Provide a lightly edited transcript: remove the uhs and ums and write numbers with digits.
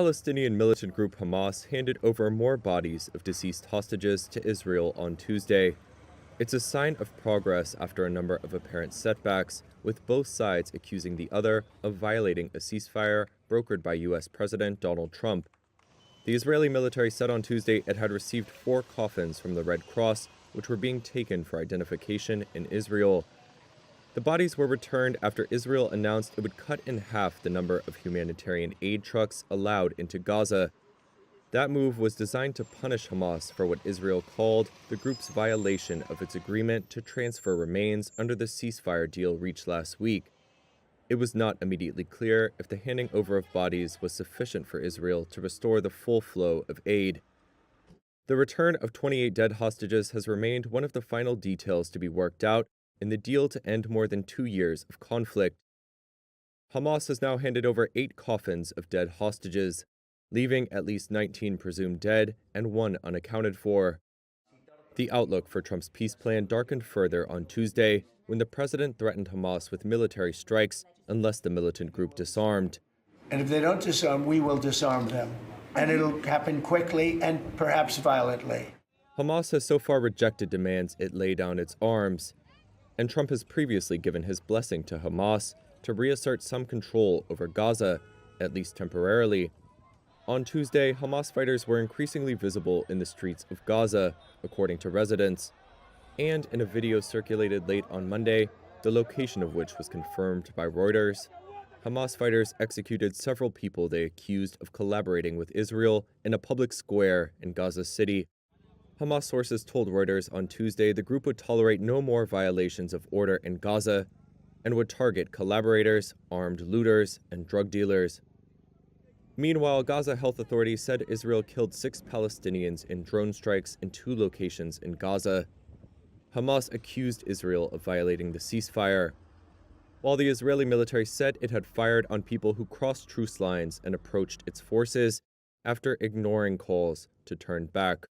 Palestinian militant group Hamas handed over more bodies of deceased hostages to Israel on Tuesday. It's a sign of progress after a number of apparent setbacks, with both sides accusing the other of violating a ceasefire brokered by U.S. President Donald Trump. The Israeli military said on Tuesday it had received 4 coffins from the Red Cross, which were being taken for identification in Israel. The bodies were returned after Israel announced it would cut in half the number of humanitarian aid trucks allowed into Gaza. That move was designed to punish Hamas for what Israel called the group's violation of its agreement to transfer remains under the ceasefire deal reached last week. It was not immediately clear if the handing over of bodies was sufficient for Israel to restore the full flow of aid. The return of 28 dead hostages has remained one of the final details to be worked out in the deal to end more than 2 years of conflict. Hamas has now handed over 8 coffins of dead hostages, leaving at least 19 presumed dead and 1 unaccounted for. The outlook for Trump's peace plan darkened further on Tuesday when the president threatened Hamas with military strikes unless the militant group disarmed. And if they don't disarm, we will disarm them. And it'll happen quickly and perhaps violently. Hamas has so far rejected demands it lay down its arms, and Trump has previously given his blessing to Hamas to reassert some control over Gaza, at least temporarily. On Tuesday, Hamas fighters were increasingly visible in the streets of Gaza, according to residents, and in a video circulated late on Monday, the location of which was confirmed by Reuters, Hamas fighters executed several people they accused of collaborating with Israel in a public square in Gaza City. Hamas sources told Reuters on Tuesday the group would tolerate no more violations of order in Gaza and would target collaborators, armed looters, and drug dealers. Meanwhile, Gaza health authorities said Israel killed 6 Palestinians in drone strikes in 2 locations in Gaza. Hamas accused Israel of violating the ceasefire, while the Israeli military said it had fired on people who crossed truce lines and approached its forces after ignoring calls to turn back.